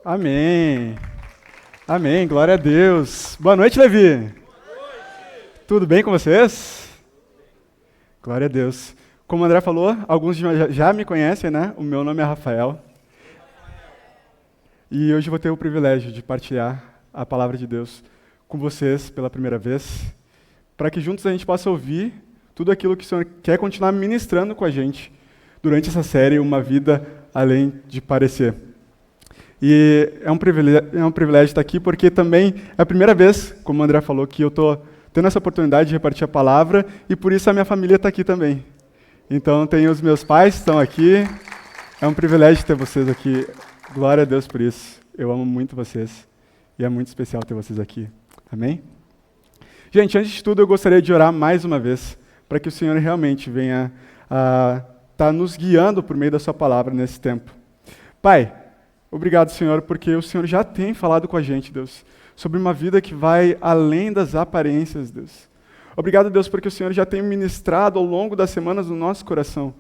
Amém. Amém. Glória a Deus. Boa noite, Levi. Boa noite. Tudo bem com vocês? Glória a Deus. Como o André falou, alguns já me conhecem, né? O meu nome é Rafael. E hoje eu vou ter o privilégio de partilhar a palavra de Deus com vocês pela primeira vez, para que juntos a gente possa ouvir tudo aquilo que o Senhor quer continuar ministrando com a gente durante essa série, Uma Vida Além de Parecer. E é um privilégio estar aqui, porque também é a primeira vez, como o André falou, que eu estou tendo essa oportunidade de repartir a palavra, e por isso a minha família está aqui também. Então, tem os meus pais que estão aqui, é um privilégio ter vocês aqui. Glória a Deus por isso. Eu amo muito vocês, e é muito especial ter vocês aqui. Amém? Gente, antes de tudo, eu gostaria de orar mais uma vez, para que o Senhor realmente venha a estar nos guiando por meio da sua palavra nesse tempo. Pai, obrigado, Senhor, porque o Senhor já tem falado com a gente, Deus, sobre uma vida que vai além das aparências, Deus. Obrigado, Deus, porque o Senhor já tem ministrado ao longo das semanas no nosso coração.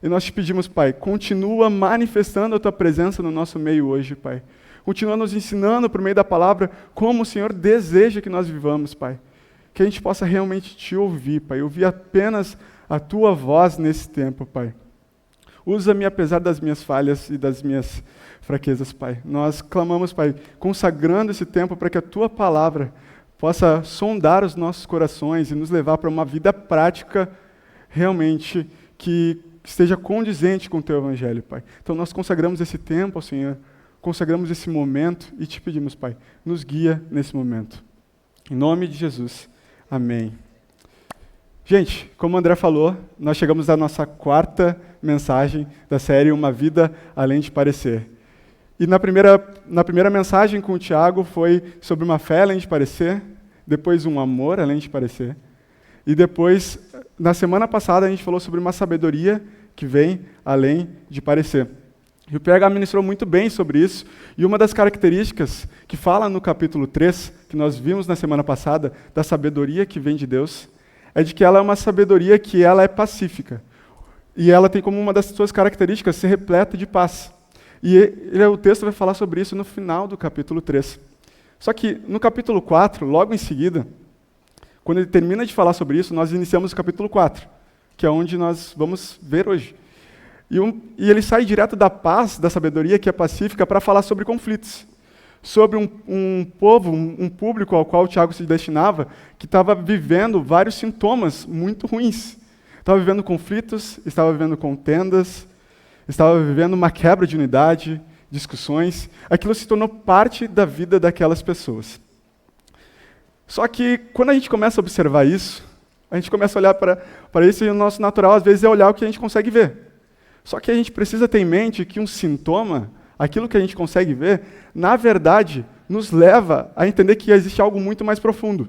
E nós te pedimos, Pai, continua manifestando a Tua presença no nosso meio hoje, Pai. Continua nos ensinando por meio da palavra como o Senhor deseja que nós vivamos, Pai. Que a gente possa realmente Te ouvir, Pai. Ouvir apenas a Tua voz nesse tempo, Pai. Usa-me apesar das minhas falhas e das minhas fraquezas, Pai. Nós clamamos, Pai, consagrando esse tempo para que a Tua palavra possa sondar os nossos corações e nos levar para uma vida prática realmente que esteja condizente com o Teu Evangelho, Pai. Então nós consagramos esse tempo ao Senhor, consagramos esse momento e Te pedimos, Pai, nos guia nesse momento. Em nome de Jesus, amém. Gente, como o André falou, nós chegamos à nossa quarta mensagem da série Uma Vida Além de Parecer. E na primeira mensagem com o Tiago foi sobre uma fé além de parecer, depois um amor além de parecer, e depois, na semana passada, a gente falou sobre uma sabedoria que vem além de parecer. E o PH ministrou muito bem sobre isso, e uma das características que fala no capítulo 3, que nós vimos na semana passada, da sabedoria que vem de Deus, é de que ela é uma sabedoria que ela é pacífica. E ela tem como uma das suas características ser repleta de paz. E o texto vai falar sobre isso no final do capítulo 3. Só que no capítulo 4, logo em seguida, quando ele termina de falar sobre isso, nós iniciamos o capítulo 4, que é onde nós vamos ver hoje. E ele sai direto da paz, da sabedoria que é pacífica, para falar sobre conflitos. Sobre um povo, um público ao qual o Tiago se destinava, que estava vivendo vários sintomas muito ruins. Estava vivendo conflitos, estava vivendo contendas, estava vivendo uma quebra de unidade, discussões. Aquilo se tornou parte da vida daquelas pessoas. Só que, quando a gente começa a observar isso, a gente começa a olhar para isso e o nosso natural, às vezes, é olhar o que a gente consegue ver. Só que a gente precisa ter em mente que um sintoma, aquilo que a gente consegue ver, na verdade, nos leva a entender que existe algo muito mais profundo.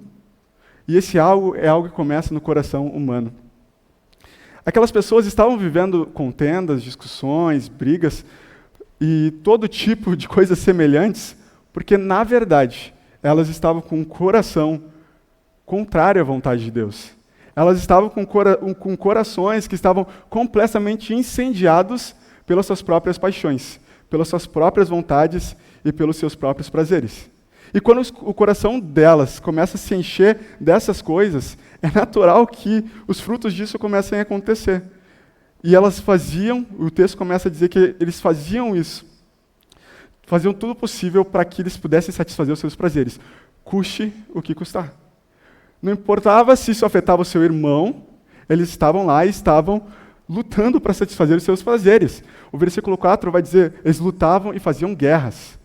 E esse algo é algo que começa no coração humano. Aquelas pessoas estavam vivendo contendas, discussões, brigas e todo tipo de coisas semelhantes, porque, na verdade, elas estavam com um coração contrário à vontade de Deus. Elas estavam com corações que estavam completamente incendiados pelas suas próprias paixões, pelas suas próprias vontades e pelos seus próprios prazeres. E quando o coração delas começa a se encher dessas coisas, é natural que os frutos disso comecem a acontecer. E elas faziam, o texto começa a dizer que eles faziam isso, faziam tudo possível para que eles pudessem satisfazer os seus prazeres, custe o que custar. Não importava se isso afetava o seu irmão, eles estavam lá e estavam lutando para satisfazer os seus prazeres. O versículo 4 vai dizer, eles lutavam e faziam guerras.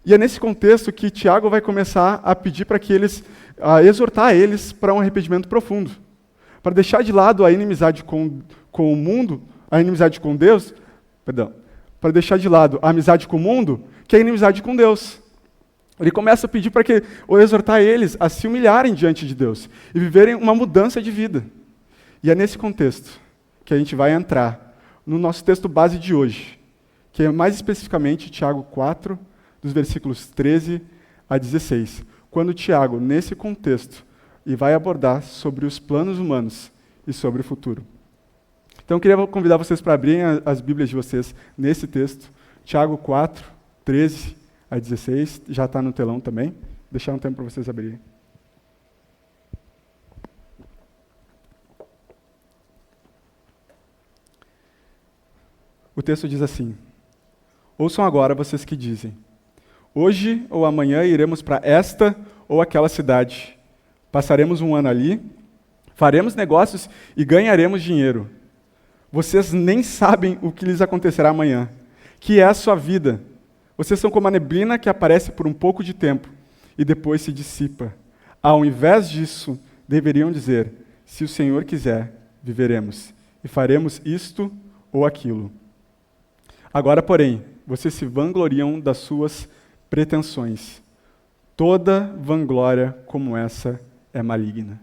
E é nesse contexto que Tiago vai começar a pedir para que eles, a exortar eles para um arrependimento profundo. Para deixar de lado a inimizade com o mundo, a inimizade com Deus, para deixar de lado a amizade com o mundo, que é a inimizade com Deus. Ele começa a pedir para que, ou exortar eles a se humilharem diante de Deus e viverem uma mudança de vida. E é nesse contexto que a gente vai entrar no nosso texto base de hoje, que é mais especificamente Tiago 4, dos versículos 13 a 16, quando Tiago, nesse contexto, vai abordar sobre os planos humanos e sobre o futuro. Então eu queria convidar vocês para abrirem as Bíblias de vocês nesse texto, Tiago 4, 13 a 16, já está no telão também. Vou deixar um tempo para vocês abrirem. O texto diz assim: ouçam agora vocês que dizem: hoje ou amanhã iremos para esta ou aquela cidade. Passaremos um ano ali, faremos negócios e ganharemos dinheiro. Vocês nem sabem o que lhes acontecerá amanhã, que é a sua vida. Vocês são como a neblina que aparece por um pouco de tempo e depois se dissipa. Ao invés disso, deveriam dizer: se o Senhor quiser, viveremos e faremos isto ou aquilo. Agora, porém, vocês se vangloriam das suas pretensões. Toda vanglória como essa é maligna.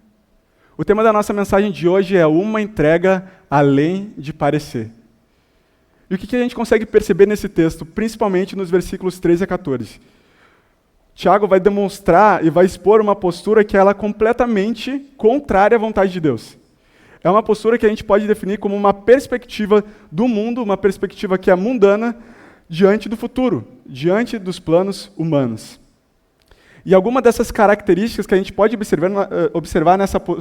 O tema da nossa mensagem de hoje é uma entrega além de parecer. E o que a gente consegue perceber nesse texto, principalmente nos versículos 13 a 14? Tiago vai demonstrar e vai expor uma postura que ela é completamente contrária à vontade de Deus. É uma postura que a gente pode definir como uma perspectiva do mundo, uma perspectiva que é mundana, diante do futuro, diante dos planos humanos. E alguma dessas características que a gente pode observar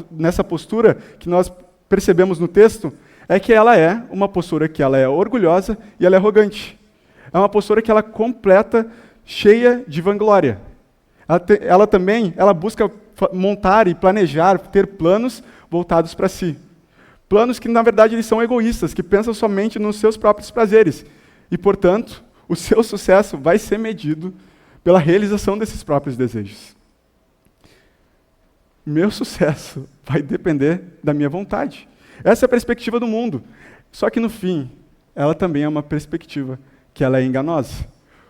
nessa postura que nós percebemos no texto, é que ela é uma postura que ela é orgulhosa e ela é arrogante. É uma postura que ela é completa, cheia de vanglória. Ela também busca montar e planejar, ter planos voltados para si. Planos que, na verdade, eles são egoístas, que pensam somente nos seus próprios prazeres. E, portanto, o seu sucesso vai ser medido pela realização desses próprios desejos. Meu sucesso vai depender da minha vontade. Essa é a perspectiva do mundo. Só que, no fim, ela também é uma perspectiva que ela é enganosa.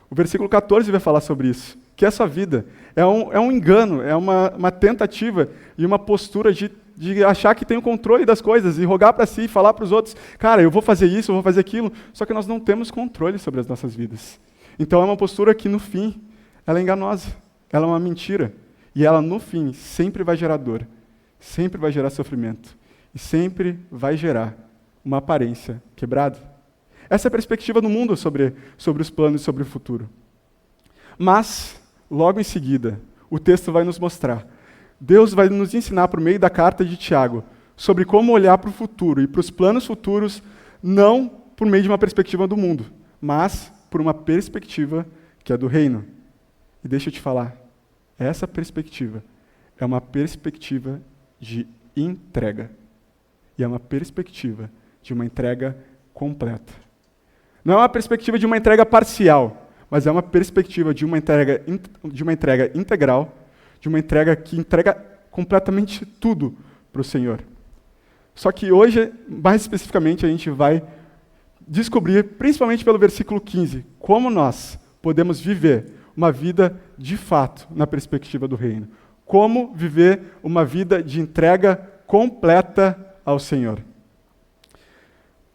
O versículo 14 vai falar sobre isso, que essa vida é um engano, é uma tentativa e uma postura de achar que tem o controle das coisas e rogar para si e falar para os outros: cara, eu vou fazer isso, eu vou fazer aquilo, só que nós não temos controle sobre as nossas vidas. Então é uma postura que, no fim, ela é enganosa, ela é uma mentira. E ela, no fim, sempre vai gerar dor, sempre vai gerar sofrimento e sempre vai gerar uma aparência quebrada. Essa é a perspectiva do mundo sobre os planos e sobre o futuro. Mas, logo em seguida, o texto vai nos mostrar, Deus vai nos ensinar por meio da carta de Tiago sobre como olhar para o futuro e para os planos futuros, não por meio de uma perspectiva do mundo, mas por uma perspectiva que é do reino. E deixa eu te falar, essa perspectiva é uma perspectiva de entrega. E é uma perspectiva de uma entrega completa. Não é uma perspectiva de uma entrega parcial, mas é uma perspectiva de uma entrega integral, de uma entrega que entrega completamente tudo para o Senhor. Só que hoje, mais especificamente, a gente vai descobrir, principalmente pelo versículo 15, como nós podemos viver uma vida de fato na perspectiva do reino. Como viver uma vida de entrega completa ao Senhor.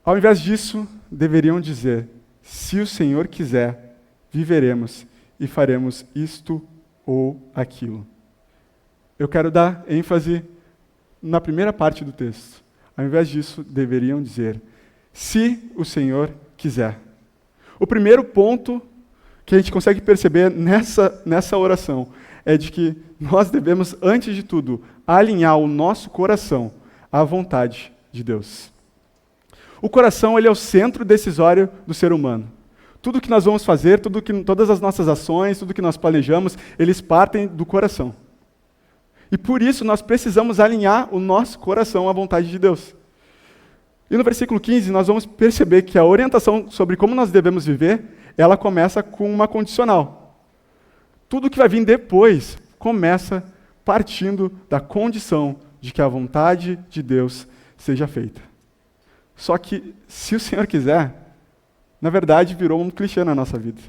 Ao invés disso, deveriam dizer: se o Senhor quiser, viveremos e faremos isto ou aquilo. Eu quero dar ênfase na primeira parte do texto. Ao invés disso, deveriam dizer: se o Senhor quiser. O primeiro ponto que a gente consegue perceber nessa oração é de que nós devemos, antes de tudo, alinhar o nosso coração à vontade de Deus. O coração, ele é o centro decisório do ser humano. Tudo que nós vamos fazer, todas as nossas ações, tudo que nós planejamos, eles partem do coração. E por isso nós precisamos alinhar o nosso coração à vontade de Deus. E no versículo 15 nós vamos perceber que a orientação sobre como nós devemos viver, ela começa com uma condicional. Tudo que vai vir depois começa partindo da condição de que a vontade de Deus seja feita. Só que, se o Senhor quiser, na verdade virou um clichê na nossa vida.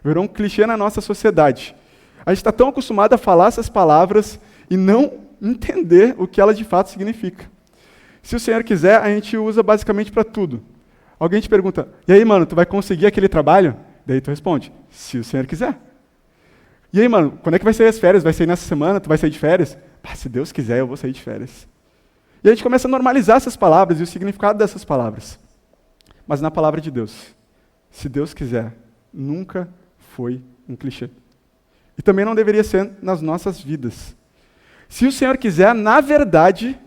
Virou um clichê na nossa sociedade. A gente está tão acostumado a falar essas palavras e não entender o que elas de fato significam. Se o Senhor quiser, a gente usa basicamente para tudo. Alguém te pergunta: e aí, mano, tu vai conseguir aquele trabalho? Daí tu responde: se o Senhor quiser. E aí, mano, quando é que vai sair as férias? Vai sair nessa semana? Tu vai sair de férias? Se Deus quiser, eu vou sair de férias. E a gente começa a normalizar essas palavras e o significado dessas palavras. Mas na palavra de Deus, se Deus quiser, nunca foi um clichê. E também não deveria ser nas nossas vidas. Se o Senhor quiser, na verdade,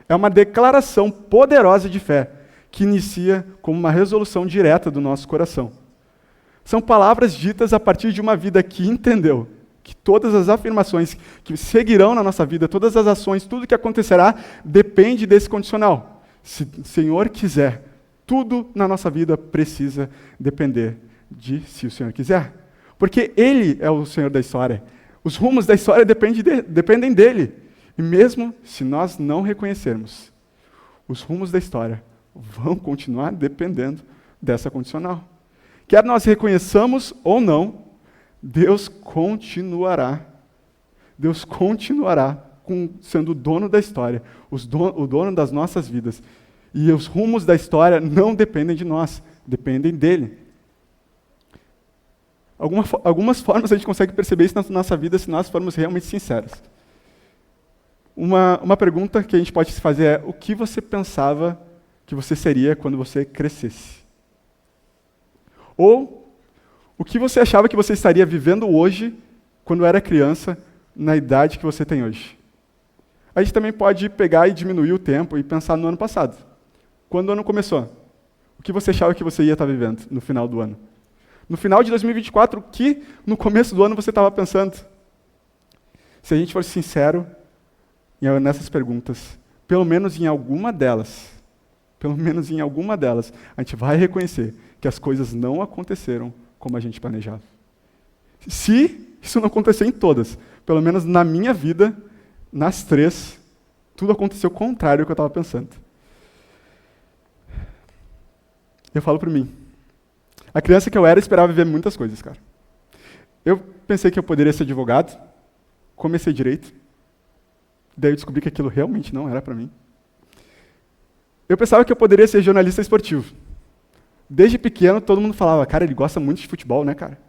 é uma declaração poderosa de fé, que inicia como uma resolução direta do nosso coração. São palavras ditas a partir de uma vida que entendeu que todas as afirmações que seguirão na nossa vida, todas as ações, tudo que acontecerá, depende desse condicional. Se o Senhor quiser, tudo na nossa vida precisa depender de se o Senhor quiser. Porque Ele é o Senhor da história. Os rumos da história dependem dEle. E mesmo se nós não reconhecermos, os rumos da história vão continuar dependendo dessa condicional. Quer nós reconheçamos ou não, Deus continuará sendo o dono da história, o dono das nossas vidas. E os rumos da história não dependem de nós, dependem dele. Algumas formas a gente consegue perceber isso na nossa vida se nós formos realmente sinceros. Uma pergunta que a gente pode se fazer é: o que você pensava que você seria quando você crescesse? Ou o que você achava que você estaria vivendo hoje, quando era criança, na idade que você tem hoje? A gente também pode pegar e diminuir o tempo e pensar no ano passado. Quando o ano começou? O que você achava que você ia estar vivendo no final do ano? No final de 2024, o que no começo do ano você estava pensando? Se a gente for sincero nessas perguntas, pelo menos em alguma delas, a gente vai reconhecer que as coisas não aconteceram como a gente planejava. Se isso não acontecer em todas, pelo menos na minha vida, nas 3, tudo aconteceu contrário ao que eu estava pensando. Eu falo por mim. A criança que eu era esperava viver muitas coisas, cara. Eu pensei que eu poderia ser advogado, comecei direito, daí eu descobri que aquilo realmente não era para mim. Eu pensava que eu poderia ser jornalista esportivo. Desde pequeno, todo mundo falava, cara, ele gosta muito de futebol, né, cara?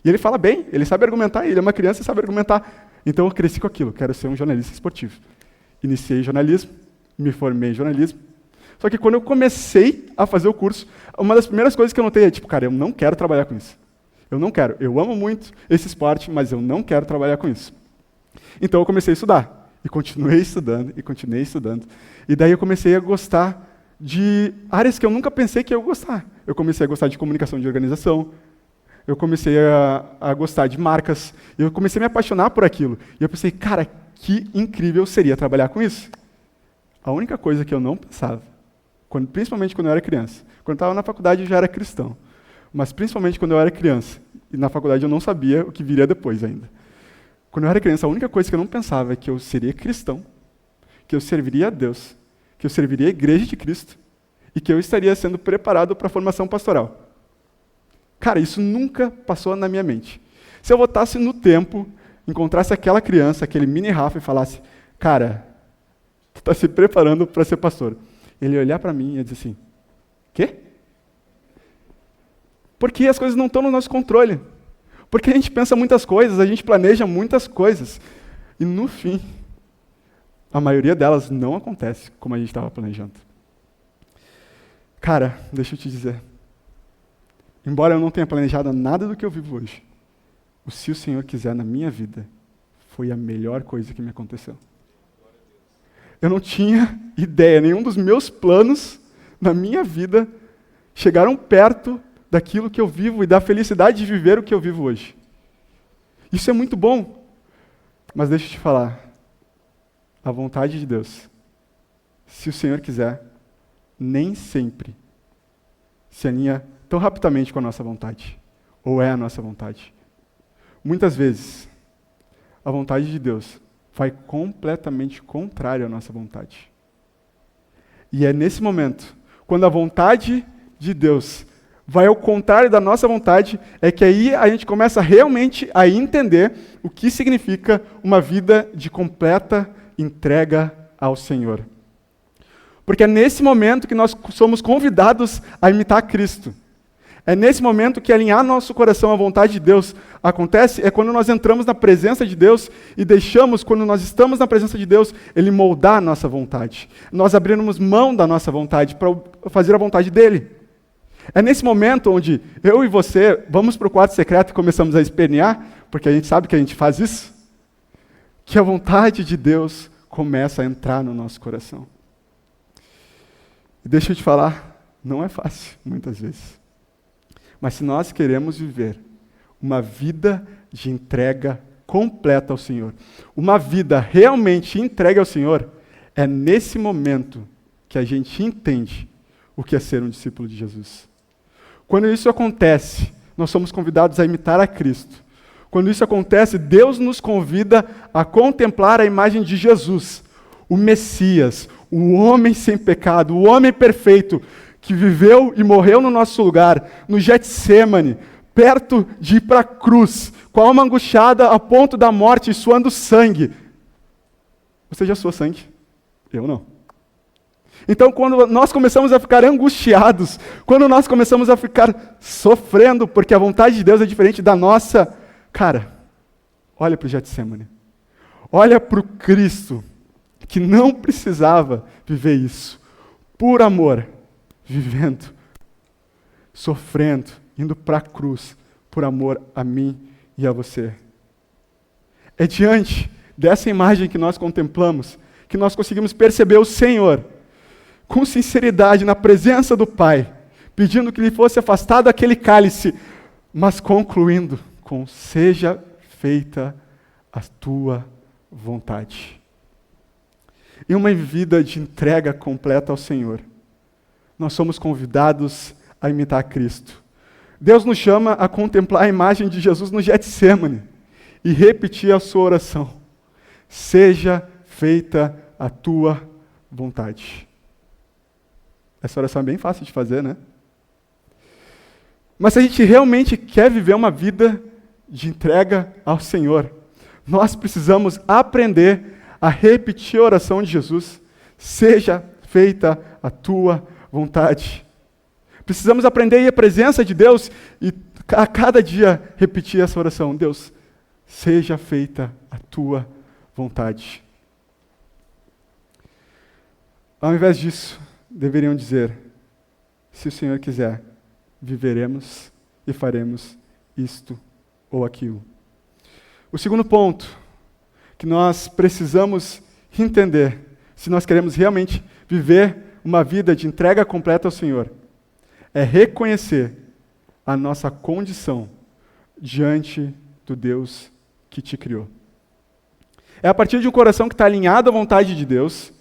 E ele fala bem, ele sabe argumentar, ele é uma criança e sabe argumentar. Então eu cresci com aquilo, quero ser um jornalista esportivo. Iniciei jornalismo, me formei em jornalismo. Só que quando eu comecei a fazer o curso, uma das primeiras coisas que eu notei é, tipo, cara, eu não quero trabalhar com isso. Eu não quero. Eu amo muito esse esporte, mas eu não quero trabalhar com isso. Então eu comecei a estudar. E continuei estudando. E daí eu comecei a gostar de áreas que eu nunca pensei que eu ia gostar. Eu comecei a gostar de comunicação de organização, eu comecei a gostar de marcas, eu comecei a me apaixonar por aquilo. E eu pensei, cara, que incrível seria trabalhar com isso. A única coisa que eu não pensava, principalmente quando eu era criança, quando eu estava na faculdade eu já era cristão, mas principalmente quando eu era criança, e na faculdade eu não sabia o que viria depois ainda. Quando eu era criança, a única coisa que eu não pensava é que eu seria cristão, que eu serviria a Deus, que eu serviria a Igreja de Cristo e que eu estaria sendo preparado para a formação pastoral. Cara, isso nunca passou na minha mente. Se eu voltasse no tempo, encontrasse aquela criança, aquele mini Rafa e falasse, cara, tu está se preparando para ser pastor. Ele ia olhar para mim e ia dizer assim, quê? Porque as coisas não estão no nosso controle. Porque a gente pensa muitas coisas, a gente planeja muitas coisas. E no fim, a maioria delas não acontece como a gente estava planejando. Cara, deixa eu te dizer. Embora eu não tenha planejado nada do que eu vivo hoje, o se o Senhor quiser na minha vida foi a melhor coisa que me aconteceu. Eu não tinha ideia, nenhum dos meus planos na minha vida chegaram perto daquilo que eu vivo e da felicidade de viver o que eu vivo hoje. Isso é muito bom, mas deixa eu te falar, a vontade de Deus, se o Senhor quiser, nem sempre se alinha tão rapidamente com a nossa vontade, ou é a nossa vontade. Muitas vezes, a vontade de Deus vai completamente contrária à nossa vontade. E é nesse momento, quando a vontade de Deus vai ao contrário da nossa vontade, é que aí a gente começa realmente a entender o que significa uma vida de completa entrega ao Senhor. Porque é nesse momento que nós somos convidados a imitar Cristo. É nesse momento que alinhar nosso coração à vontade de Deus acontece, é quando nós entramos na presença de Deus e deixamos, quando nós estamos na presença de Deus, Ele moldar a nossa vontade. Nós abrimos mão da nossa vontade para fazer a vontade dEle. É nesse momento onde eu e você vamos para o quarto secreto e começamos a espernear, porque a gente sabe que a gente faz isso, que a vontade de Deus começa a entrar no nosso coração. E deixa eu te falar, não é fácil, muitas vezes. Mas se nós queremos viver uma vida de entrega completa ao Senhor, uma vida realmente entregue ao Senhor, é nesse momento que a gente entende o que é ser um discípulo de Jesus. Quando isso acontece, nós somos convidados a imitar a Cristo. Quando isso acontece, Deus nos convida a contemplar a imagem de Jesus, o Messias, o homem sem pecado, o homem perfeito, que viveu e morreu no nosso lugar, no Getsêmani, perto de ir para a cruz, com a alma angustiada a ponto da morte e suando sangue. Você já suou sangue? Eu não. Então, quando nós começamos a ficar angustiados, quando nós começamos a ficar sofrendo, porque a vontade de Deus é diferente da nossa, cara, olha para o Getsêmani. Olha para o Cristo, que não precisava viver isso, por amor, vivendo, sofrendo, indo para a cruz, por amor a mim e a você. É diante dessa imagem que nós contemplamos, que nós conseguimos perceber o Senhor, com sinceridade, na presença do Pai, pedindo que lhe fosse afastado aquele cálice, mas concluindo com: seja feita a tua vontade. Em uma vida de entrega completa ao Senhor, nós somos convidados a imitar Cristo. Deus nos chama a contemplar a imagem de Jesus no Getsêmani e repetir a sua oração: seja feita a tua vontade. Essa oração é bem fácil de fazer, né? Mas se a gente realmente quer viver uma vida de entrega ao Senhor, nós precisamos aprender a repetir a oração de Jesus: seja feita a tua vontade. Precisamos aprender a ir à presença de Deus e a cada dia repetir essa oração: Deus, seja feita a tua vontade. Ao invés disso, deveriam dizer: se o Senhor quiser, viveremos e faremos isto ou aquilo. O segundo ponto que nós precisamos entender, se nós queremos realmente viver uma vida de entrega completa ao Senhor, é reconhecer a nossa condição diante do Deus que te criou. É a partir de um coração que está alinhado à vontade de Deus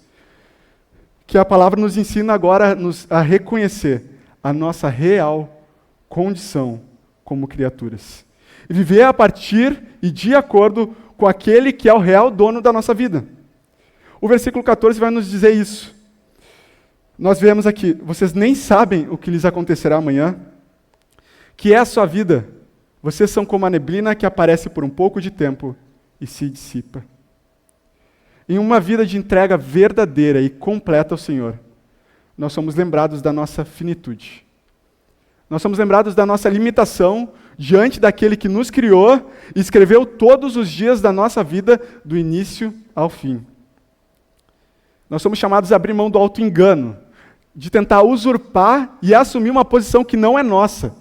que a palavra nos ensina agora a reconhecer a nossa real condição como criaturas. E viver a partir e de acordo com aquele que é o real dono da nossa vida. O versículo 14 vai nos dizer isso. Nós vemos aqui: vocês nem sabem o que lhes acontecerá amanhã, que é a sua vida. Vocês são como a neblina que aparece por um pouco de tempo e se dissipa. Em uma vida de entrega verdadeira e completa ao Senhor, nós somos lembrados da nossa finitude. Nós somos lembrados da nossa limitação diante daquele que nos criou e escreveu todos os dias da nossa vida, do início ao fim. Nós somos chamados a abrir mão do auto-engano, de tentar usurpar e assumir uma posição que não é nossa.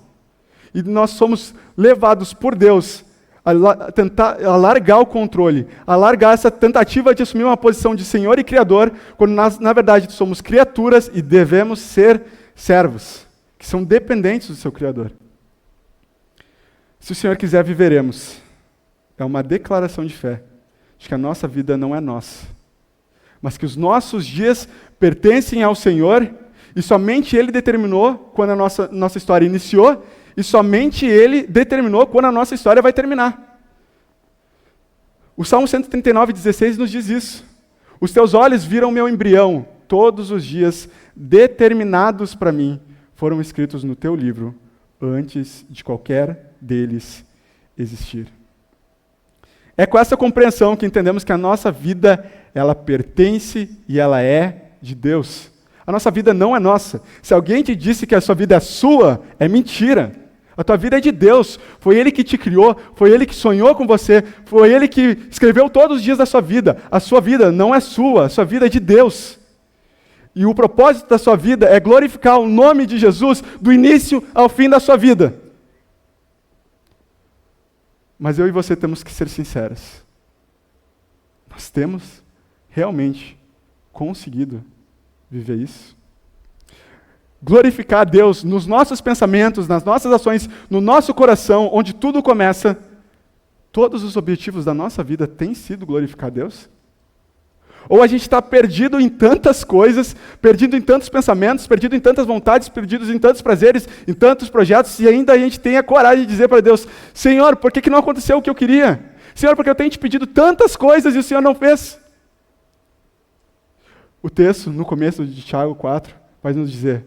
E nós somos levados por Deus a tentar largar o controle, a largar essa tentativa de assumir uma posição de Senhor e Criador, quando nós, na verdade, somos criaturas e devemos ser servos, que são dependentes do seu Criador. Se o Senhor quiser, viveremos. É uma declaração de fé, de que a nossa vida não é nossa, mas que os nossos dias pertencem ao Senhor, e somente Ele determinou quando a nossa história iniciou, e somente Ele determinou quando a nossa história vai terminar. O Salmo 139:16 nos diz isso. Os teus olhos viram meu embrião, todos os dias determinados para mim foram escritos no teu livro, antes de qualquer deles existir. É com essa compreensão que entendemos que a nossa vida, ela pertence e ela é de Deus. A nossa vida não é nossa. Se alguém te disse que a sua vida é sua, é mentira. A tua vida é de Deus. Foi Ele que te criou, foi Ele que sonhou com você, foi Ele que escreveu todos os dias da sua vida. A sua vida não é sua, a sua vida é de Deus. E o propósito da sua vida é glorificar o nome de Jesus do início ao fim da sua vida. Mas eu e você temos que ser sinceros. Nós temos realmente conseguido viver isso? Glorificar a Deus nos nossos pensamentos, nas nossas ações, no nosso coração, onde tudo começa, todos os objetivos da nossa vida têm sido glorificar a Deus? Ou a gente está perdido em tantas coisas, perdido em tantos pensamentos, perdido em tantas vontades, perdidos em tantos prazeres, em tantos projetos, e ainda a gente tem a coragem de dizer para Deus: Senhor, por que não aconteceu o que eu queria? Senhor, porque eu tenho te pedido tantas coisas e o Senhor não fez? O texto, no começo de Tiago 4, vai nos dizer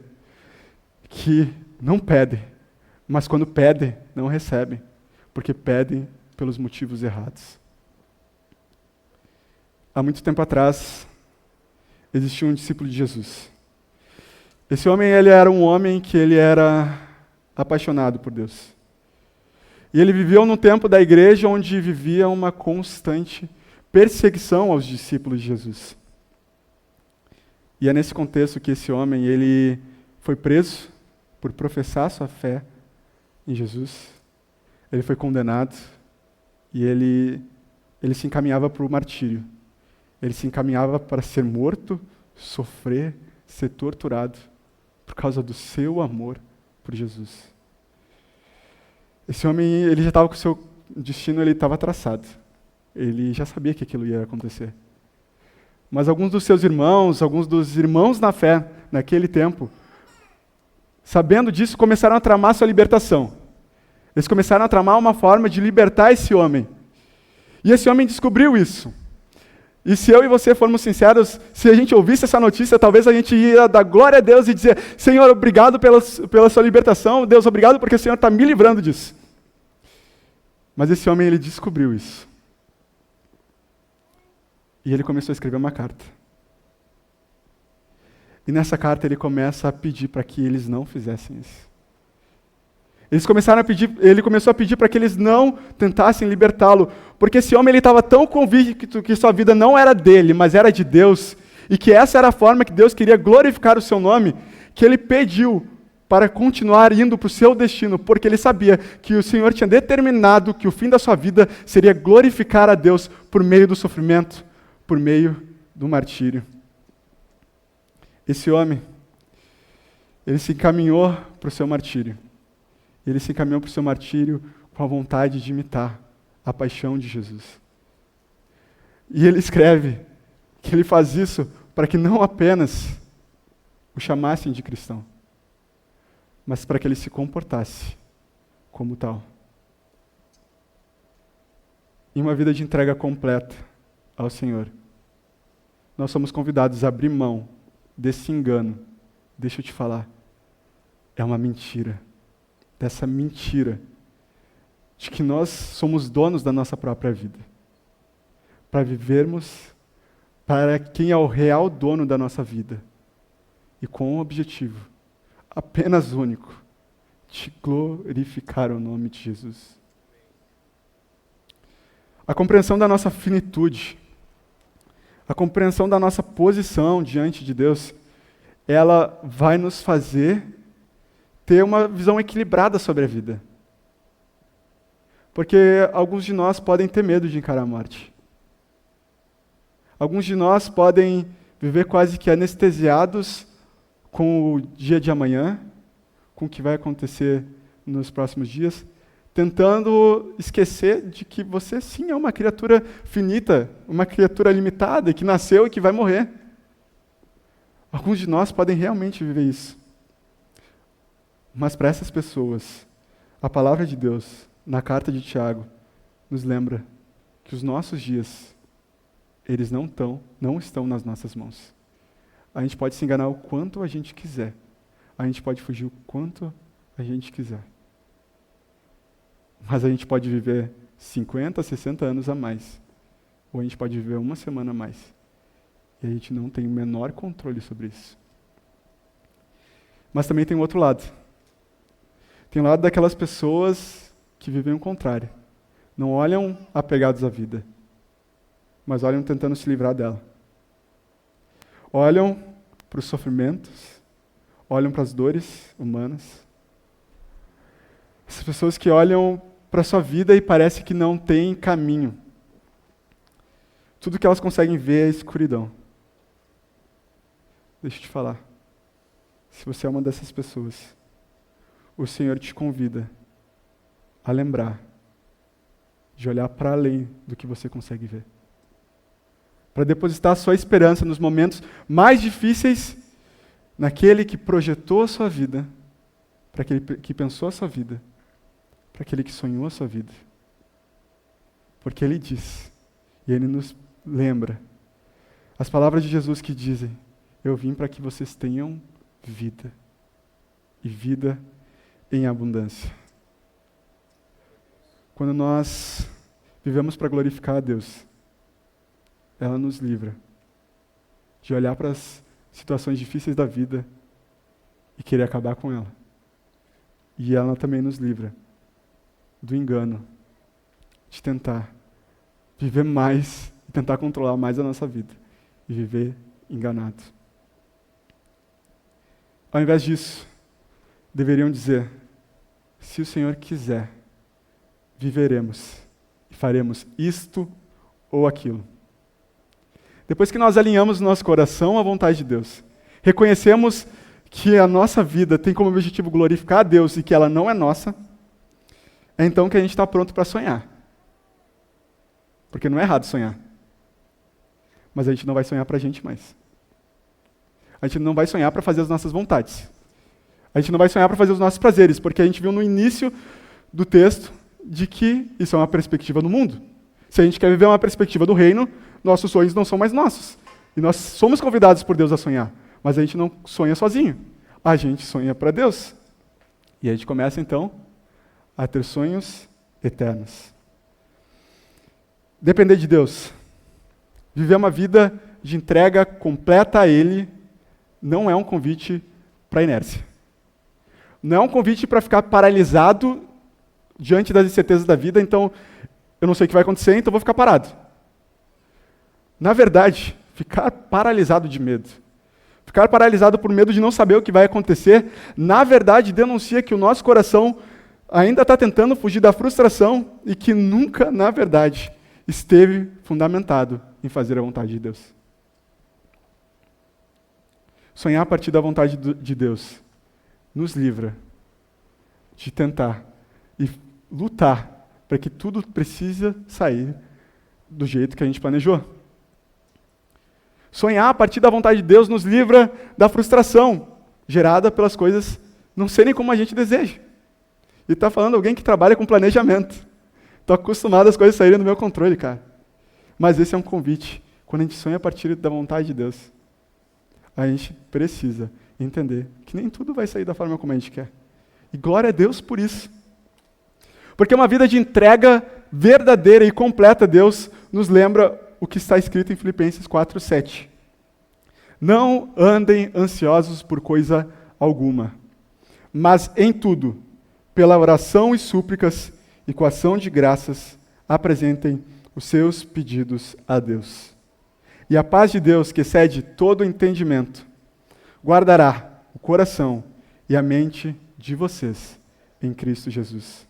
que não pedem, mas quando pedem, não recebem, porque pedem pelos motivos errados. Há muito tempo atrás, existia um discípulo de Jesus. Esse homem, ele era um homem que ele era apaixonado por Deus. E ele viveu num tempo da igreja onde vivia uma constante perseguição aos discípulos de Jesus. E é nesse contexto que esse homem, ele foi preso por professar sua fé em Jesus. Ele foi condenado e ele se encaminhava para o martírio. Ele se encaminhava para ser morto, sofrer, ser torturado por causa do seu amor por Jesus. Esse homem, ele já estava com o seu destino, ele estava traçado. Ele já sabia que aquilo ia acontecer. Mas alguns dos seus irmãos, alguns dos irmãos na fé, naquele tempo, sabendo disso, começaram a tramar sua libertação. Eles começaram a tramar uma forma de libertar esse homem. E esse homem descobriu isso. E se eu e você formos sinceros, se a gente ouvisse essa notícia, talvez a gente ia dar glória a Deus e dizer: Senhor, obrigado pela sua libertação, Deus, obrigado porque o Senhor está me livrando disso. Mas esse homem, ele descobriu isso. E ele começou a escrever uma carta. E nessa carta ele começa a pedir para que eles não fizessem isso. Ele começou a pedir para que eles não tentassem libertá-lo, porque esse homem estava tão convicto que sua vida não era dele, mas era de Deus, e que essa era a forma que Deus queria glorificar o seu nome, que ele pediu para continuar indo para o seu destino, porque ele sabia que o Senhor tinha determinado que o fim da sua vida seria glorificar a Deus por meio do sofrimento, por meio do martírio. Esse homem, ele se encaminhou para o seu martírio. Ele se encaminhou para o seu martírio com a vontade de imitar a paixão de Jesus. E ele escreve que ele faz isso para que não apenas o chamassem de cristão, mas para que ele se comportasse como tal. Em uma vida de entrega completa ao Senhor, nós somos convidados a abrir mão desse engano. Deixa eu te falar, é uma mentira. Dessa mentira de que nós somos donos da nossa própria vida. Para vivermos para quem é o real dono da nossa vida. E com um objetivo, apenas único, de glorificar o nome de Jesus. A compreensão da nossa finitude, a compreensão da nossa posição diante de Deus, ela vai nos fazer ter uma visão equilibrada sobre a vida. Porque alguns de nós podem ter medo de encarar a morte. Alguns de nós podem viver quase que anestesiados com o dia de amanhã, com o que vai acontecer nos próximos dias, tentando esquecer de que você sim é uma criatura finita, uma criatura limitada, que nasceu e que vai morrer. Alguns de nós podem realmente viver isso. Mas para essas pessoas, a palavra de Deus, na carta de Tiago, nos lembra que os nossos dias, eles não estão nas nossas mãos. A gente pode se enganar o quanto a gente quiser. A gente pode fugir o quanto a gente quiser. Mas a gente pode viver 50, 60 anos a mais. Ou a gente pode viver uma semana a mais. E a gente não tem o menor controle sobre isso. Mas também tem o outro lado. Tem o lado daquelas pessoas que vivem o contrário. Não olham apegados à vida, mas olham tentando se livrar dela. Olham para os sofrimentos, olham para as dores humanas. Essas pessoas que olham para a sua vida e parece que não tem caminho. Tudo que elas conseguem ver é escuridão. Deixa eu te falar. Se você é uma dessas pessoas, o Senhor te convida a lembrar de olhar para além do que você consegue ver. Para depositar a sua esperança nos momentos mais difíceis naquele que projetou a sua vida, para aquele que pensou a sua vida, para aquele que sonhou a sua vida. Porque Ele diz, e Ele nos lembra, as palavras de Jesus que dizem, eu vim para que vocês tenham vida, e vida em abundância. Quando nós vivemos para glorificar a Deus, ela nos livra de olhar para as situações difíceis da vida e querer acabar com ela. E ela também nos livra do engano, de tentar viver mais, tentar controlar mais a nossa vida e viver enganado. Ao invés disso, deveriam dizer, se o Senhor quiser, viveremos e faremos isto ou aquilo. Depois que nós alinhamos o nosso coração à vontade de Deus, reconhecemos que a nossa vida tem como objetivo glorificar a Deus e que ela não é nossa, é então que a gente está pronto para sonhar. Porque não é errado sonhar. Mas a gente não vai sonhar para a gente mais. A gente não vai sonhar para fazer as nossas vontades. A gente não vai sonhar para fazer os nossos prazeres, porque a gente viu no início do texto de que isso é uma perspectiva do mundo. Se a gente quer viver uma perspectiva do reino, nossos sonhos não são mais nossos. E nós somos convidados por Deus a sonhar, mas a gente não sonha sozinho. A gente sonha para Deus. E a gente começa, então, a ter sonhos eternos. Depender de Deus. Viver uma vida de entrega completa a Ele não é um convite para a inércia. Não é um convite para ficar paralisado diante das incertezas da vida, então eu não sei o que vai acontecer, então vou ficar parado. Na verdade, ficar paralisado de medo, ficar paralisado por medo de não saber o que vai acontecer, na verdade denuncia que o nosso coração ainda está tentando fugir da frustração e que nunca, na verdade, esteve fundamentado em fazer a vontade de Deus. Sonhar a partir da vontade de Deus nos livra de tentar e lutar para que tudo precisa sair do jeito que a gente planejou. Sonhar a partir da vontade de Deus nos livra da frustração gerada pelas coisas não serem como a gente deseja. E está falando alguém que trabalha com planejamento. Estou acostumado às coisas saírem do meu controle, cara. Mas esse é um convite. Quando a gente sonha a partir da vontade de Deus, a gente precisa entender que nem tudo vai sair da forma como a gente quer. E glória a Deus por isso. Porque uma vida de entrega verdadeira e completa a Deus nos lembra o que está escrito em Filipenses 4:7. Não andem ansiosos por coisa alguma, mas em tudo, pela oração e súplicas e com ação de graças, apresentem os seus pedidos a Deus. E a paz de Deus, que excede todo o entendimento, guardará o coração e a mente de vocês em Cristo Jesus.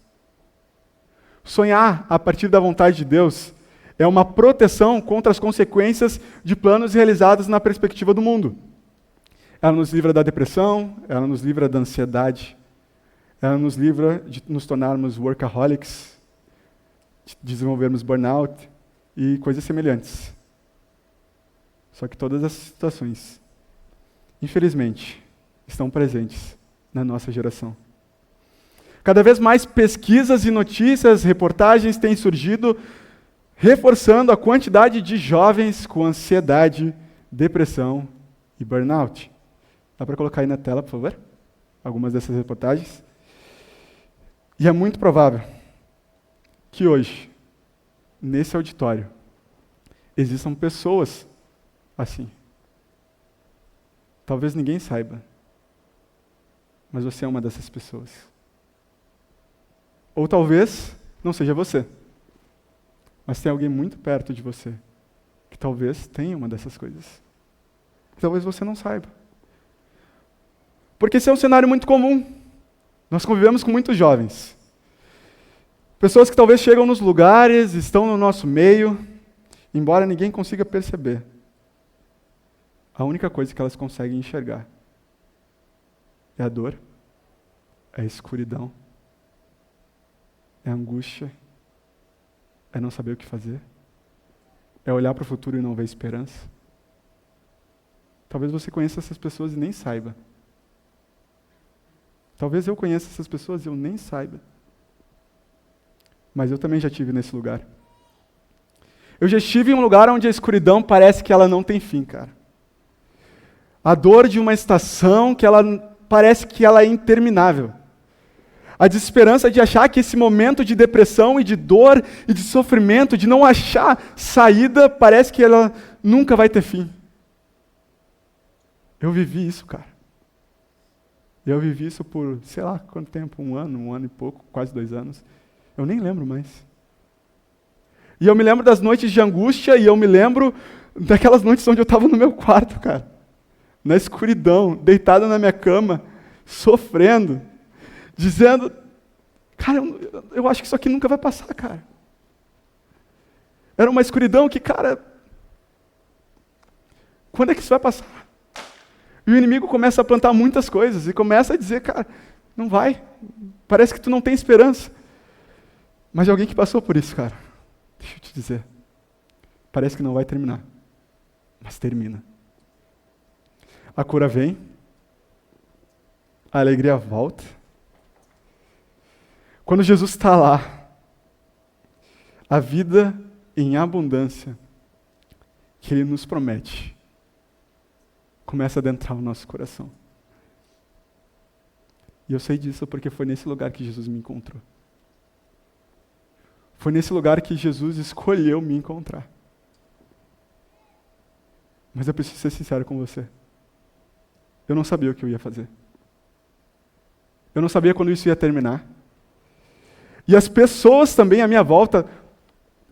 Sonhar a partir da vontade de Deus é uma proteção contra as consequências de planos realizados na perspectiva do mundo. Ela nos livra da depressão, ela nos livra da ansiedade, ela nos livra de nos tornarmos workaholics, de desenvolvermos burnout e coisas semelhantes. Só que todas essas situações, infelizmente, estão presentes na nossa geração. Cada vez mais pesquisas e notícias, reportagens têm surgido reforçando a quantidade de jovens com ansiedade, depressão e burnout. Dá para colocar aí na tela, por favor? Algumas dessas reportagens. E é muito provável que hoje, nesse auditório, existam pessoas assim. Talvez ninguém saiba, mas você é uma dessas pessoas. Ou talvez não seja você, mas tem alguém muito perto de você que talvez tenha uma dessas coisas. Talvez você não saiba. Porque esse é um cenário muito comum. Nós convivemos com muitos jovens. Pessoas que talvez chegam nos lugares, estão no nosso meio, embora ninguém consiga perceber. A única coisa que elas conseguem enxergar é a dor, é a escuridão, é a angústia, é não saber o que fazer, é olhar para o futuro e não ver esperança. Talvez você conheça essas pessoas e nem saiba. Talvez eu conheça essas pessoas e eu nem saiba. Mas eu também já estive nesse lugar. Eu já estive em um lugar onde a escuridão parece que ela não tem fim, cara. A dor de uma estação que ela parece que ela é interminável. A desesperança de achar que esse momento de depressão e de dor e de sofrimento, de não achar saída, parece que ela nunca vai ter fim. Eu vivi isso, cara. Eu vivi isso por, sei lá, quanto tempo? Um ano e pouco, quase 2 anos. Eu nem lembro mais. E eu me lembro das noites de angústia e eu me lembro daquelas noites onde eu estava no meu quarto, cara. Na escuridão, deitado na minha cama, sofrendo, dizendo, cara, eu acho que isso aqui nunca vai passar, cara. Era uma escuridão que, cara, quando é que isso vai passar? E o inimigo começa a plantar muitas coisas e começa a dizer, cara, não vai, parece que tu não tem esperança. Mas é alguém que passou por isso, cara. Deixa eu te dizer, parece que não vai terminar, mas termina. A cura vem, a alegria volta. Quando Jesus está lá, a vida em abundância que Ele nos promete começa a adentrar o nosso coração. E eu sei disso porque foi nesse lugar que Jesus me encontrou. Foi nesse lugar que Jesus escolheu me encontrar. Mas eu preciso ser sincero com você. Eu não sabia o que eu ia fazer. Eu não sabia quando isso ia terminar. E as pessoas também à minha volta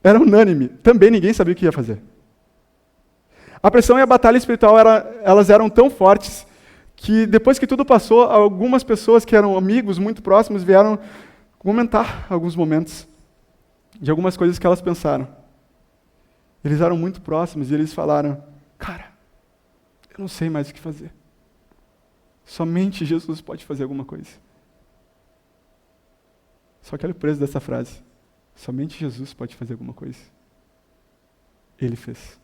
eram unânimes. Também ninguém sabia o que ia fazer. A pressão e a batalha espiritual, elas eram tão fortes que depois que tudo passou, algumas pessoas que eram amigos muito próximos vieram comentar alguns momentos de algumas coisas que elas pensaram. Eles eram muito próximos e eles falaram, cara, eu não sei mais o que fazer. Somente Jesus pode fazer alguma coisa. Só que olha o preço dessa frase. Somente Jesus pode fazer alguma coisa. Ele fez.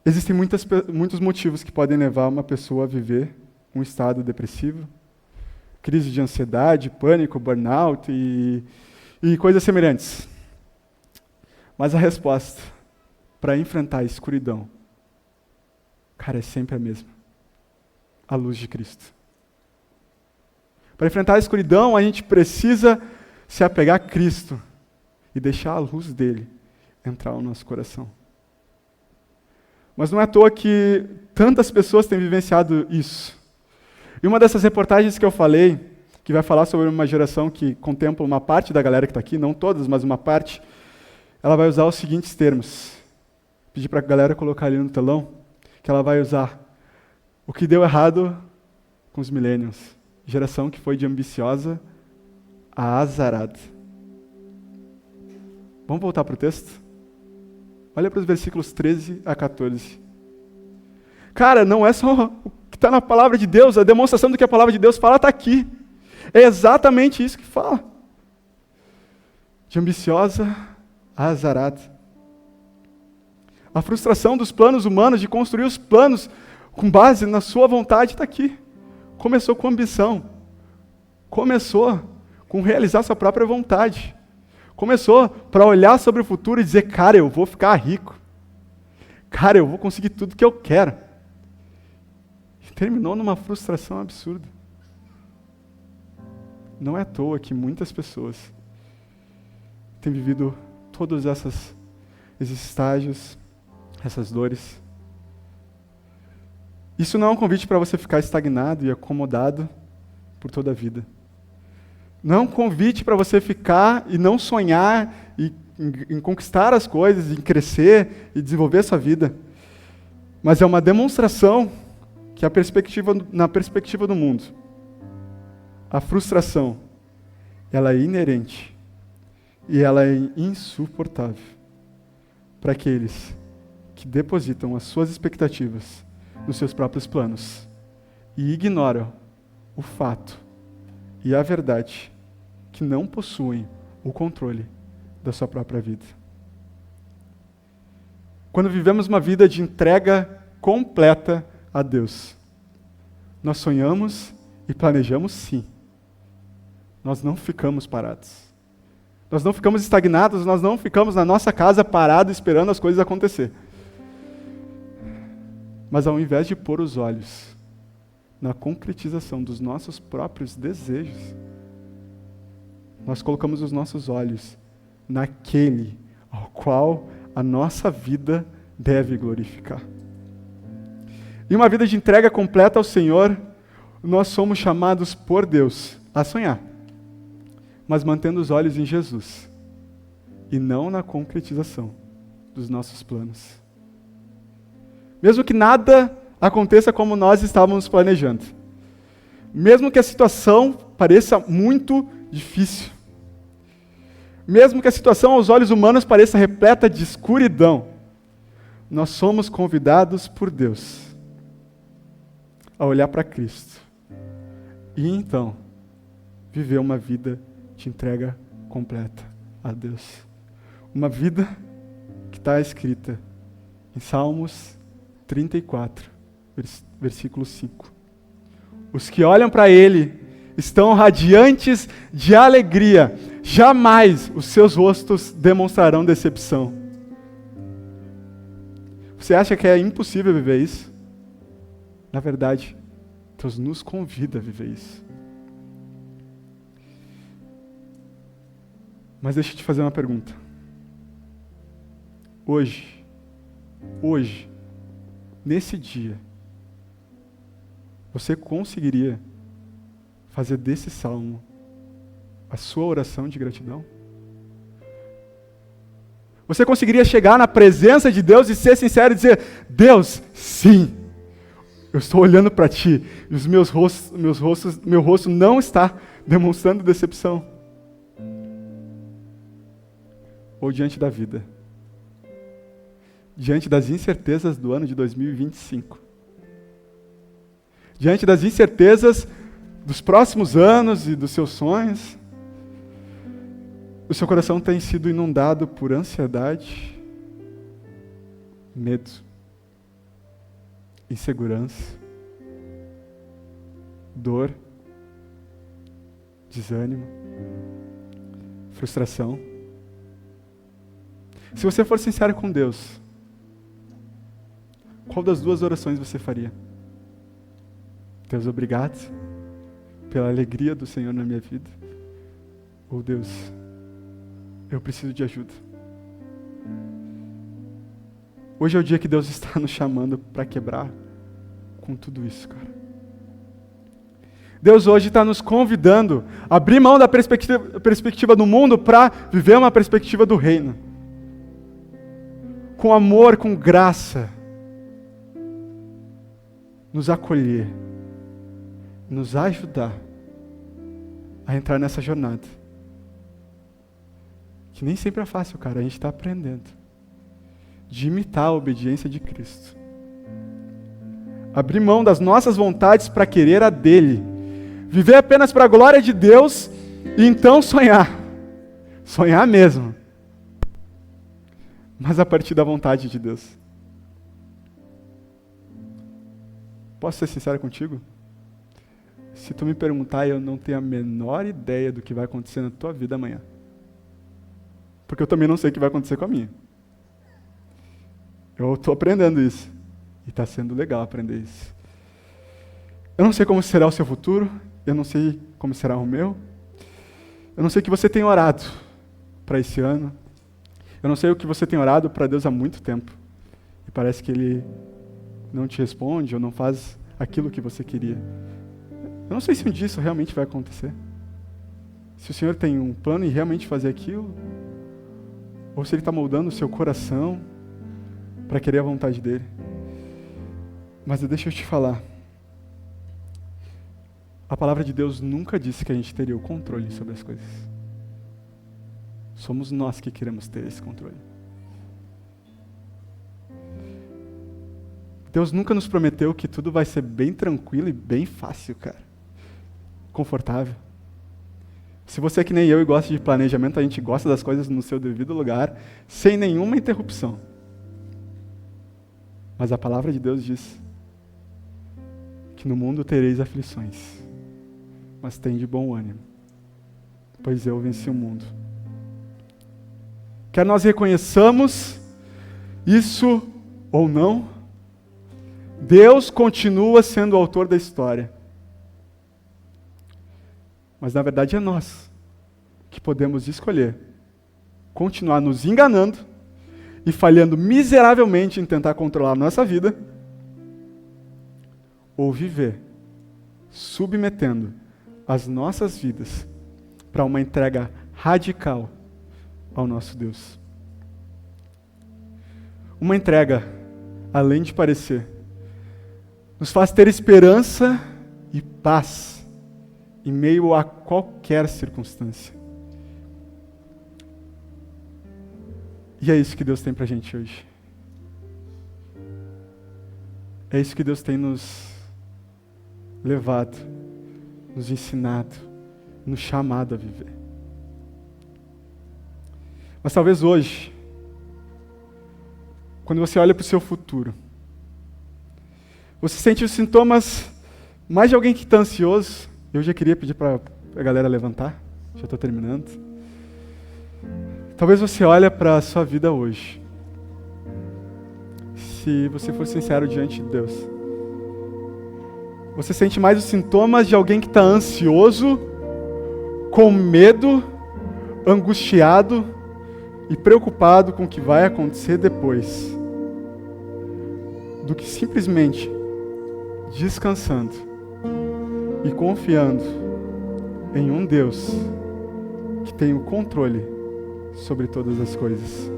Existem muitos motivos que podem levar uma pessoa a viver um estado depressivo, crise de ansiedade, pânico, burnout e coisas semelhantes. Mas a resposta para enfrentar a escuridão, cara, é sempre a mesma. A luz de Cristo. Para enfrentar a escuridão, a gente precisa se apegar a Cristo e deixar a luz dele entrar no nosso coração. Mas não é à toa que tantas pessoas têm vivenciado isso. E uma dessas reportagens que eu falei, que vai falar sobre uma geração que contempla uma parte da galera que está aqui, não todas, mas uma parte, ela vai usar os seguintes termos. Pedir para a galera colocar ali no telão, que ela vai usar o que deu errado com os millennials. Geração que foi de ambiciosa a azarada. Vamos voltar para o texto? Olha para os versículos 13 a 14. Cara, não é só o que está na palavra de Deus, a demonstração do que a palavra de Deus fala está aqui. É exatamente isso que fala. De ambiciosa a azarada. A frustração dos planos humanos, de construir os planos com base na sua vontade, está aqui. Começou com ambição. Começou com realizar sua própria vontade. Começou para olhar sobre o futuro e dizer, cara, eu vou ficar rico. Cara, eu vou conseguir tudo que eu quero. E terminou numa frustração absurda. Não é à toa que muitas pessoas têm vivido todos esses estágios, essas dores. Isso não é um convite para você ficar estagnado e acomodado por toda a vida. Não é um convite para você ficar e não sonhar em conquistar as coisas, em crescer e desenvolver a sua vida. Mas é uma demonstração que na perspectiva do mundo, a frustração, ela é inerente e ela é insuportável para aqueles que depositam as suas expectativas nos seus próprios planos e ignoram o fato e a verdade que não possuem o controle da sua própria vida. Quando vivemos uma vida de entrega completa a Deus, nós sonhamos e planejamos sim. Nós não ficamos parados. Nós não ficamos estagnados, nós não ficamos na nossa casa parados esperando as coisas acontecer. Mas ao invés de pôr os olhos na concretização dos nossos próprios desejos, nós colocamos os nossos olhos naquele ao qual a nossa vida deve glorificar. Em uma vida de entrega completa ao Senhor, nós somos chamados por Deus a sonhar, mas mantendo os olhos em Jesus e não na concretização dos nossos planos. Mesmo que nada aconteça como nós estávamos planejando, mesmo que a situação pareça muito difícil, mesmo que a situação aos olhos humanos pareça repleta de escuridão, nós somos convidados por Deus a olhar para Cristo e então viver uma vida de entrega completa a Deus. Uma vida que está escrita em Salmos 34, versículo 5. Os que olham para Ele estão radiantes de alegria, jamais os seus rostos demonstrarão decepção. Você acha que é impossível viver isso? Na verdade, Deus nos convida a viver isso. Mas deixa eu te fazer uma pergunta. Hoje, nesse dia, você conseguiria fazer desse salmo a sua oração de gratidão? Você conseguiria chegar na presença de Deus e ser sincero e dizer: Deus, sim, eu estou olhando para Ti e meu rosto não está demonstrando decepção? Ou diante da vida, diante das incertezas do ano de 2025, diante das incertezas dos próximos anos e dos seus sonhos, o seu coração tem sido inundado por ansiedade, medo, insegurança, dor, desânimo, frustração. Se você for sincero com Deus, qual das duas orações você faria? Deus, obrigado pela alegria do Senhor na minha vida. Ou Deus, eu preciso de ajuda. Hoje é o dia que Deus está nos chamando para quebrar com tudo isso, cara. Deus hoje está nos convidando a abrir mão da perspectiva do mundo para viver uma perspectiva do reino. Com amor, com graça, nos acolher, nos ajudar a entrar nessa jornada. Que nem sempre é fácil, cara, a gente está aprendendo. De imitar a obediência de Cristo. Abrir mão das nossas vontades para querer a dele. Viver apenas para a glória de Deus e então sonhar. Sonhar mesmo. Mas a partir da vontade de Deus. Posso ser sincero contigo? Se tu me perguntar, eu não tenho a menor ideia do que vai acontecer na tua vida amanhã. Porque eu também não sei o que vai acontecer com a minha. Eu estou aprendendo isso. E está sendo legal aprender isso. Eu não sei como será o seu futuro. Eu não sei como será o meu. Eu não sei o que você tem orado para esse ano. Eu não sei o que você tem orado para Deus há muito tempo. E parece que Ele não te responde ou não faz aquilo que você queria. Eu não sei se um dia isso realmente vai acontecer. Se o Senhor tem um plano em realmente fazer aquilo, ou se Ele está moldando o seu coração para querer a vontade dEle. Mas deixa eu te falar. A palavra de Deus nunca disse que a gente teria o controle sobre as coisas. Somos nós que queremos ter esse controle. Deus nunca nos prometeu que tudo vai ser bem tranquilo e bem fácil, cara. Confortável. Se você é que nem eu e gosta de planejamento, a gente gosta das coisas no seu devido lugar, sem nenhuma interrupção. Mas a palavra de Deus diz que no mundo tereis aflições, mas tem de bom ânimo, pois eu venci o mundo. Quer nós reconheçamos isso ou não, Deus continua sendo o autor da história. Mas na verdade é nós que podemos escolher continuar nos enganando e falhando miseravelmente em tentar controlar a nossa vida, ou viver submetendo as nossas vidas para uma entrega radical ao nosso Deus. Uma entrega, além de parecer, nos faz ter esperança e paz em meio a qualquer circunstância. E é isso que Deus tem pra gente hoje. É isso que Deus tem nos levado, nos ensinado, nos chamado a viver. Mas talvez hoje, quando você olha para o seu futuro, você sente os sintomas mais de alguém que está ansioso. Eu já queria pedir para a galera levantar, já estou terminando. Talvez você olhe para a sua vida hoje, se você for sincero diante de Deus. Você sente mais os sintomas de alguém que está ansioso, com medo, angustiado e preocupado com o que vai acontecer depois, do que simplesmente descansando e confiando em um Deus que tem o controle sobre todas as coisas.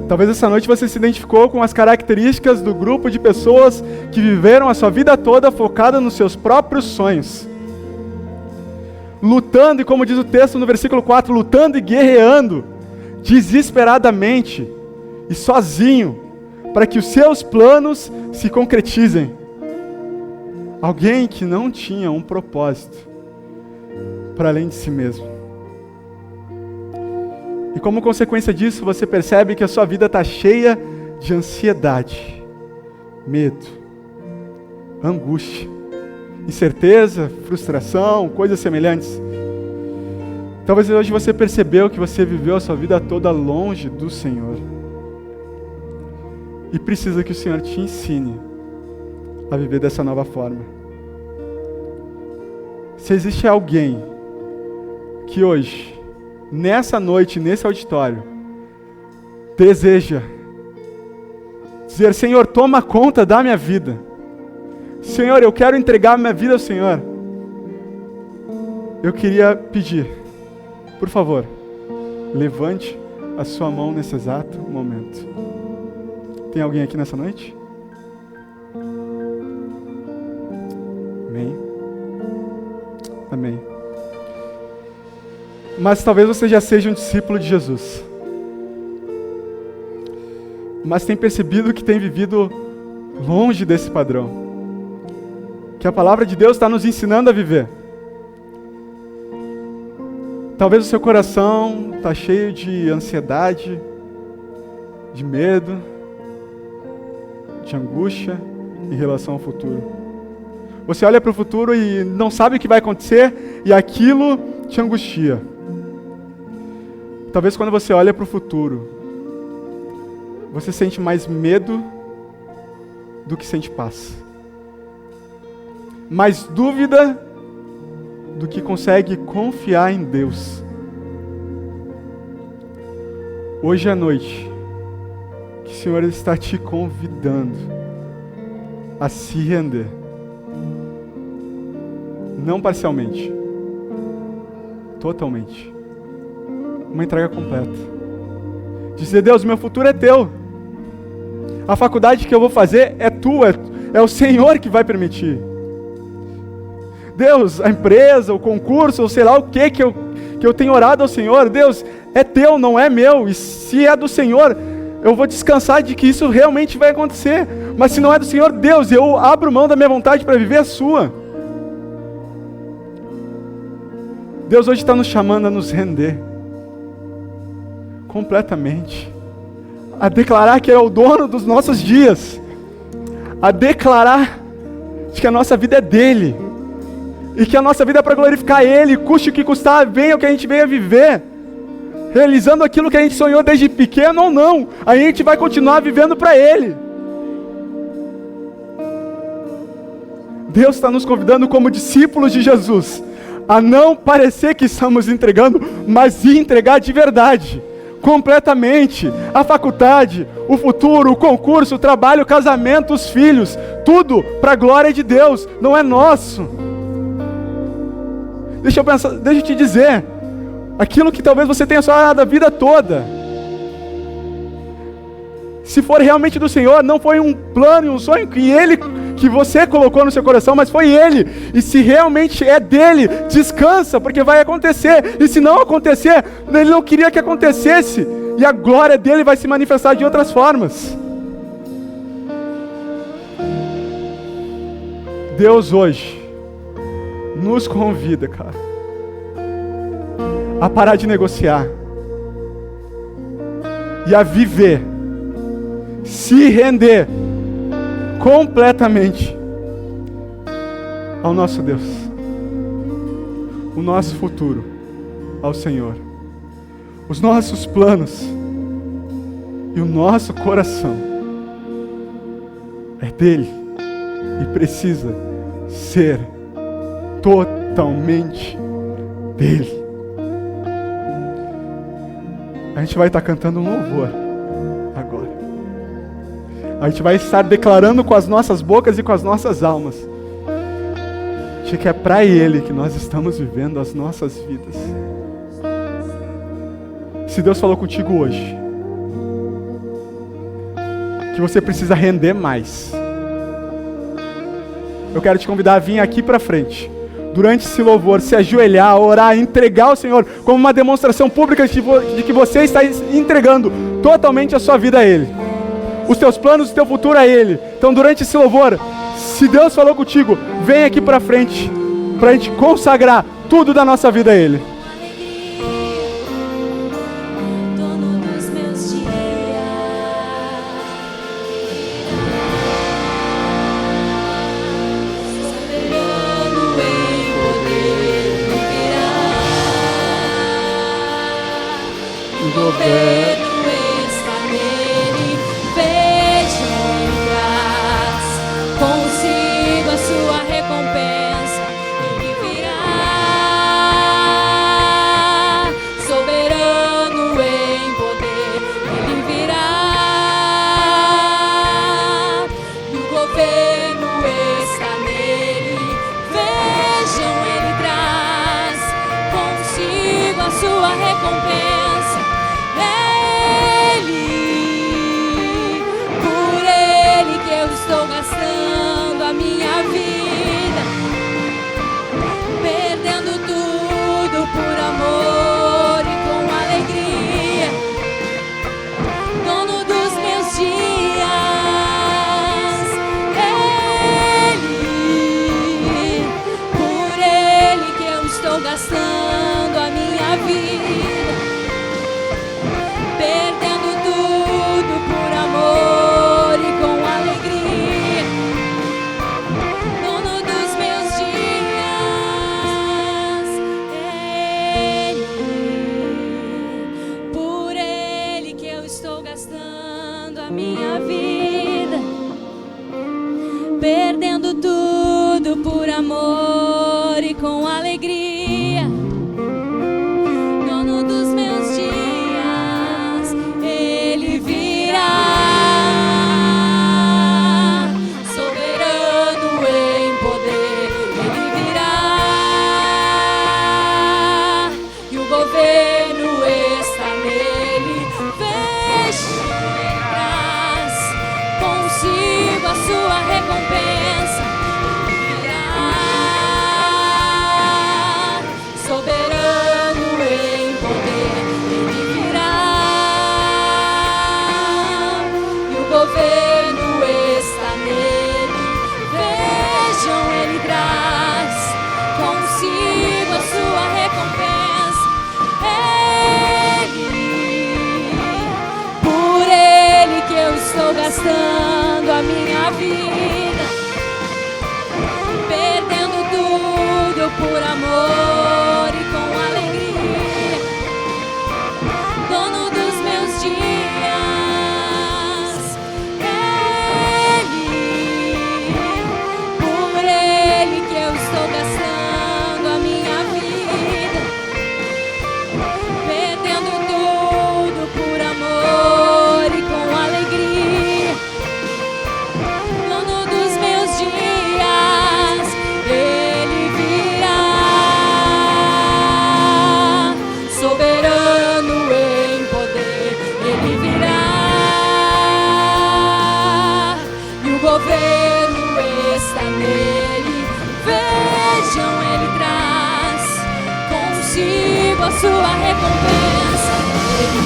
Talvez essa noite você se identificou com as características do grupo de pessoas que viveram a sua vida toda focada nos seus próprios sonhos, lutando, e como diz o texto no versículo 4, lutando e guerreando desesperadamente e sozinho para que os seus planos se concretizem. Alguém que não tinha um propósito para além de si mesmo. E como consequência disso, você percebe que a sua vida está cheia de ansiedade, medo, angústia, incerteza, frustração, coisas semelhantes. Talvez hoje você percebeu que você viveu a sua vida toda longe do Senhor. E precisa que o Senhor te ensine a viver dessa nova forma. Se existe alguém que hoje, nessa noite, nesse auditório, deseja dizer: Senhor, toma conta da minha vida. Senhor, eu quero entregar minha vida ao Senhor. Eu queria pedir, por favor, levante a sua mão nesse exato momento. Tem alguém aqui nessa noite? Amém. Amém. Mas talvez você já seja um discípulo de Jesus, mas tem percebido que tem vivido longe desse padrão, que a palavra de Deus está nos ensinando a viver. Talvez o seu coração está cheio de ansiedade, de medo, de angústia em relação ao futuro. Você olha para o futuro e não sabe o que vai acontecer e aquilo te angustia. Talvez quando você olha para o futuro, você sente mais medo do que sente paz. Mais dúvida do que consegue confiar em Deus. Hoje à noite, que o Senhor está te convidando a se render. Não parcialmente, totalmente. Uma entrega completa. Dizer: Deus, meu futuro é teu. A faculdade que eu vou fazer é tua, é o Senhor que vai permitir. Deus, a empresa, o concurso, ou sei lá o que que eu tenho orado ao Senhor, Deus, é teu, não é meu, e se é do Senhor, eu vou descansar de que isso realmente vai acontecer, mas se não é do Senhor, Deus, eu abro mão da minha vontade para viver a sua. Deus hoje está nos chamando a nos render completamente, a declarar que é o dono dos nossos dias, a declarar de que a nossa vida é dele, e que a nossa vida é para glorificar ele, custe o que custar, venha o que a gente veio a viver, realizando aquilo que a gente sonhou desde pequeno ou não, a gente vai continuar vivendo para ele. Deus está nos convidando como discípulos de Jesus, a não parecer que estamos entregando, mas entregar de verdade, completamente, a faculdade, o futuro, o concurso, o trabalho, o casamento, os filhos, tudo para a glória de Deus, não é nosso. Deixa eu te dizer, aquilo que talvez você tenha sonhado a vida toda, se for realmente do Senhor, não foi um plano e um sonho que você colocou no seu coração, mas foi Ele, e se realmente é dele, descansa, porque vai acontecer, e se não acontecer, Ele não queria que acontecesse, e a glória dele vai se manifestar de outras formas. Deus hoje nos convida, cara, a parar de negociar e a viver, se render completamente ao nosso Deus, o nosso futuro ao Senhor, os nossos planos e o nosso coração é dele e precisa ser totalmente dele. A gente vai estar cantando um louvor agora. A gente vai estar declarando com as nossas bocas e com as nossas almas de que é para Ele que nós estamos vivendo as nossas vidas. Se Deus falou contigo hoje que você precisa render mais, eu quero te convidar a vir aqui para frente, durante esse louvor, se ajoelhar, orar, entregar ao Senhor, como uma demonstração pública de que você está entregando totalmente a sua vida a Ele, os teus planos, o teu futuro a Ele. Então durante esse louvor, se Deus falou contigo, vem aqui para frente, para a gente consagrar tudo da nossa vida a Ele. Perdendo tudo por amor e com alegria, dono dos meus dias, Ele virá, soberano em poder, Ele virá, e o governo está nele, veja em trás, consigo a sua recompensa.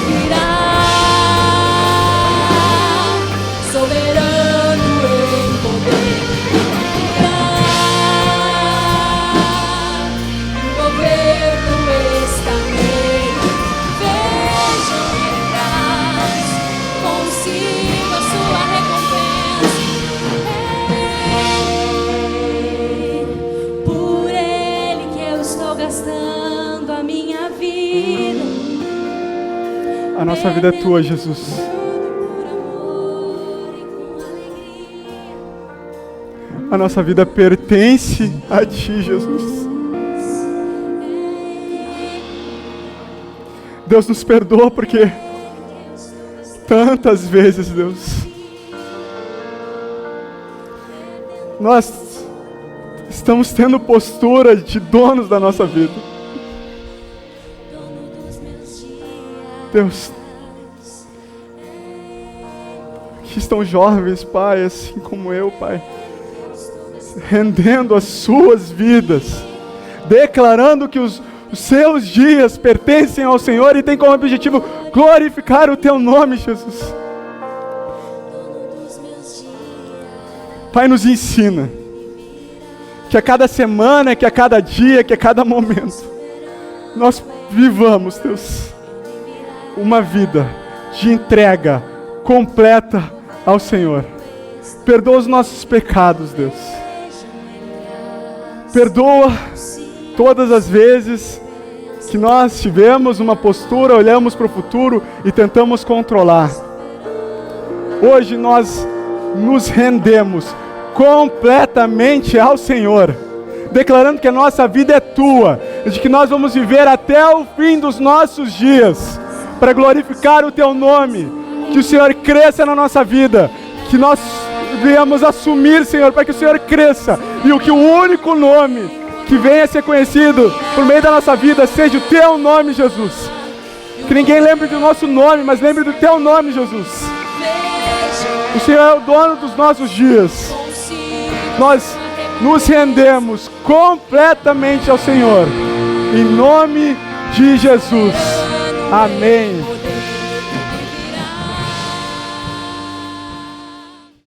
virá. Soberano em poder, virá. O governo está nele. Vejam ele traz consigo a sua recompensa. Por ele que eu estou gastando a minha vida. A nossa vida é tua, Jesus. A nossa vida pertence a ti, Jesus. Deus, nos perdoa porque tantas vezes, Deus, nós estamos tendo postura de donos da nossa vida. Deus, que estão jovens, Pai, assim como eu, Pai, rendendo as suas vidas, declarando que os seus dias pertencem ao Senhor e tem como objetivo glorificar o Teu nome, Jesus. Pai, nos ensina que a cada semana, que a cada dia, que a cada momento, nós vivamos, Deus, uma vida de entrega completa ao Senhor. Perdoa os nossos pecados, Deus. Perdoa todas as vezes que nós tivemos uma postura, olhamos para o futuro e tentamos controlar. Hoje nós nos rendemos completamente ao Senhor, declarando que a nossa vida é tua, de que nós vamos viver até o fim dos nossos dias, para glorificar o Teu nome, que o Senhor cresça na nossa vida, que nós venhamos assumir, Senhor, para que o Senhor cresça, e que o único nome que venha a ser conhecido por meio da nossa vida seja o Teu nome, Jesus. Que ninguém lembre do nosso nome, mas lembre do Teu nome, Jesus. O Senhor é o dono dos nossos dias. Nós nos rendemos completamente ao Senhor, em nome de Jesus. Amém.